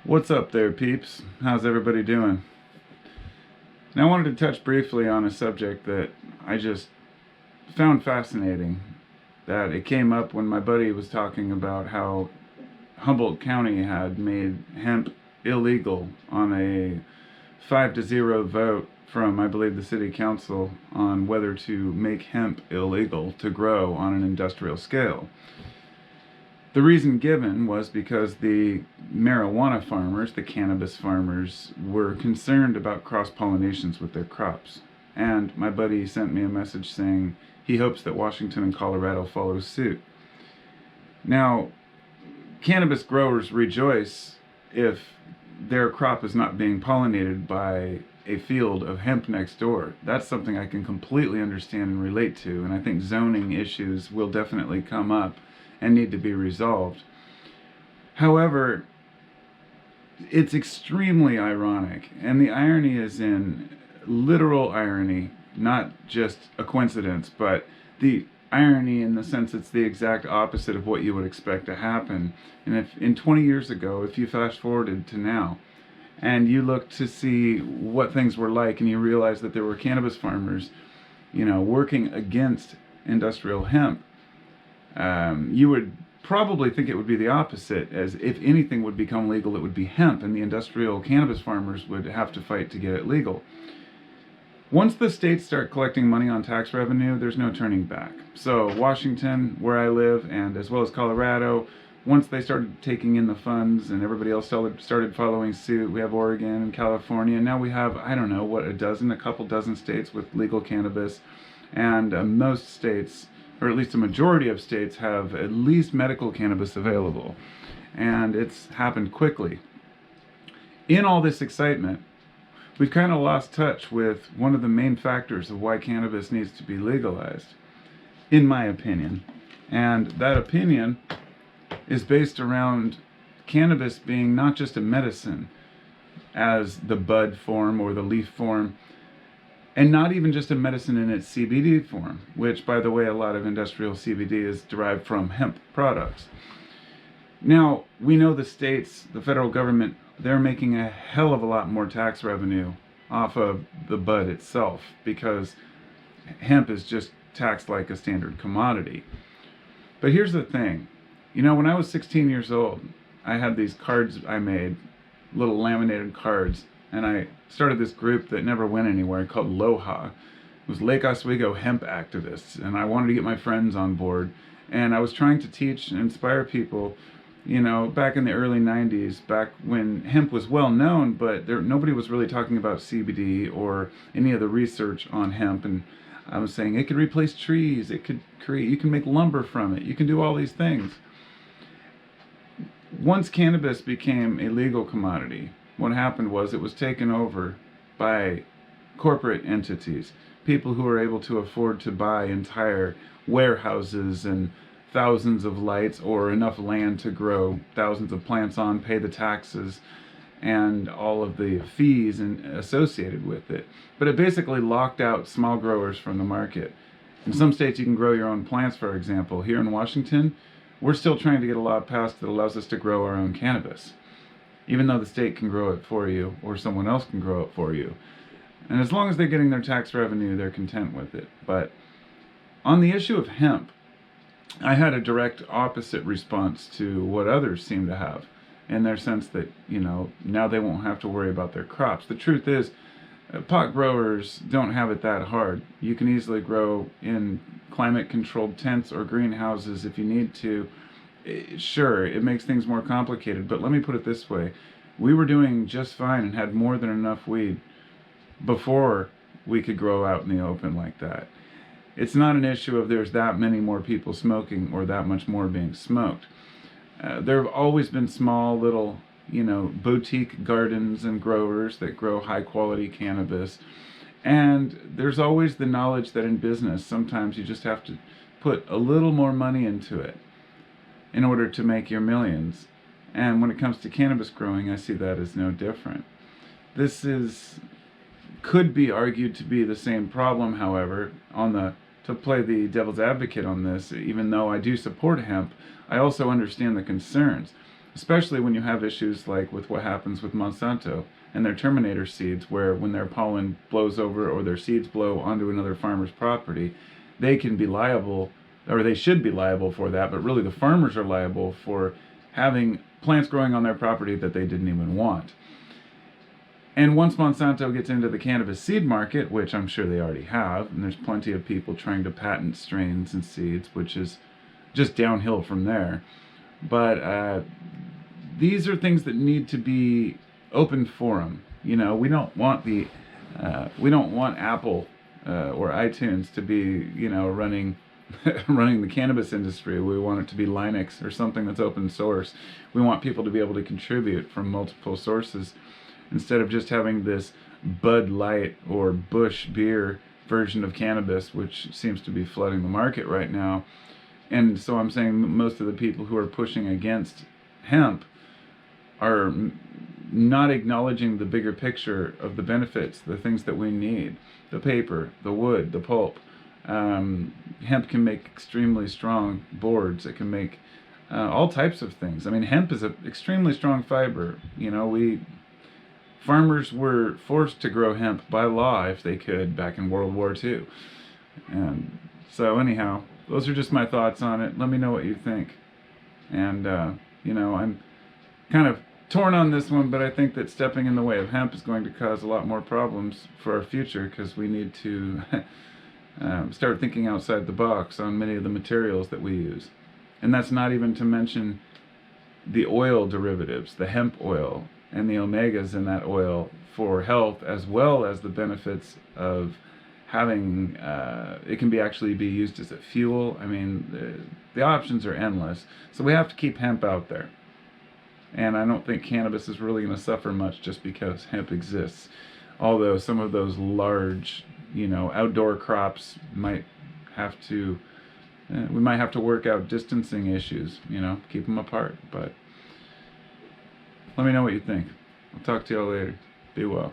What's up there, peeps? How's everybody doing? Now, I wanted to touch briefly on a subject that I just found fascinating. That it came up when my buddy was talking about how Humboldt County had made hemp illegal on a 5-0 vote from, I believe, the city council on whether to make hemp illegal to grow on an industrial scale. The reason given was because the marijuana farmers, the cannabis farmers, were concerned about cross pollinations with their crops. And my buddy sent me a message saying he hopes that Washington and Colorado follow suit. Now, cannabis growers rejoice if their crop is not being pollinated by a field of hemp next door. That's something I can completely understand and relate to, and I think zoning issues will definitely come up and need to be resolved. However, it's extremely ironic, and the irony is in literal irony, not just a coincidence, but the irony in the sense it's the exact opposite of what you would expect to happen. And if in 20 years ago, if you fast forwarded to now, and you look to see what things were like, and you realize that there were cannabis farmers, working against industrial hemp, you would probably think it would be the opposite, as if anything would become legal, it would be hemp, and the industrial cannabis farmers would have to fight to get it legal. Once the states start collecting money on tax revenue, there's no turning back. So Washington, where I live, and as well as Colorado, once they started taking in the funds and everybody else started following suit, we have Oregon and California, and now we have, I don't know, a couple dozen states with legal cannabis, and most states, or at least a majority of states, have at least medical cannabis available. And it's happened quickly. In all this excitement, we've kind of lost touch with one of the main factors of why cannabis needs to be legalized, in my opinion. And that opinion is based around cannabis being not just a medicine as the bud form or the leaf form, and not even just a medicine in its CBD form, which, by the way, a lot of industrial CBD is derived from hemp products. Now, we know the states, the federal government, they're making a hell of a lot more tax revenue off of the bud itself because hemp is just taxed like a standard commodity. But here's the thing. When I was 16 years old, I had these cards I made, little laminated cards, and I started this group that never went anywhere called LOHA. It was Lake Oswego Hemp Activists, and I wanted to get my friends on board. And I was trying to teach and inspire people, back in the early 90s, back when hemp was well known, but nobody was really talking about CBD or any of the research on hemp. And I was saying it could replace trees, you can make lumber from it, you can do all these things. Once cannabis became a legal commodity, what happened was it was taken over by corporate entities, people who were able to afford to buy entire warehouses and thousands of lights or enough land to grow thousands of plants on, pay the taxes and all of the fees associated with it. But it basically locked out small growers from the market. In some states you can grow your own plants, for example. Here in Washington, we're still trying to get a law passed that allows us to grow our own cannabis, even though the state can grow it for you or someone else can grow it for you. And as long as they're getting their tax revenue, they're content with it. But on the issue of hemp, I had a direct opposite response to what others seem to have, in their sense that, now they won't have to worry about their crops. The truth is, pot growers don't have it that hard. You can easily grow in climate-controlled tents or greenhouses if you need to. Sure, it makes things more complicated, but let me put it this way. We were doing just fine and had more than enough weed before we could grow out in the open like that. It's not an issue of there's that many more people smoking or that much more being smoked. There have always been small little, boutique gardens and growers that grow high-quality cannabis. And there's always the knowledge that in business, sometimes you just have to put a little more money into it in order to make your millions. And when it comes to cannabis growing, I see that as no different. Could be argued to be the same problem, however, to play the devil's advocate on this, even though I do support hemp, I also understand the concerns. especially when you have issues like with what happens with Monsanto and their Terminator seeds, where when their pollen blows over or their seeds blow onto another farmer's property, they can be liable, or they should be liable for that, but really the farmers are liable for having plants growing on their property that they didn't even want. And once Monsanto gets into the cannabis seed market, which I'm sure they already have, and there's plenty of people trying to patent strains and seeds, which is just downhill from there. But these are things that need to be open forum. You know, we don't want Apple or iTunes to be, you know, running running the cannabis industry. We want it to be Linux or something that's open source. We want people to be able to contribute from multiple sources, instead of just having this Bud Light or Busch beer version of cannabis, which seems to be flooding the market right now. And so I'm saying most of the people who are pushing against hemp are not acknowledging the bigger picture of the benefits, the things that we need: the paper, the wood, the pulp. Hemp can make extremely strong boards. It can make all types of things. I mean, hemp is an extremely strong fiber. You know, farmers were forced to grow hemp by law if they could back in World War II. And so anyhow, those are just my thoughts on it. Let me know what you think. And, you know, I'm kind of torn on this one, but I think that stepping in the way of hemp is going to cause a lot more problems for our future, because we need to start thinking outside the box on many of the materials that we use. And that's not even to mention the oil derivatives, the hemp oil, and the omegas in that oil for health, as well as the benefits of having it can actually be used as a fuel. I mean, the options are endless. So we have to keep hemp out there. And I don't think cannabis is really going to suffer much just because hemp exists. Although some of those large, you know, outdoor crops might have to, we might have to work out distancing issues, you know, keep them apart. But let me know what you think. I'll talk to y'all later. Be well.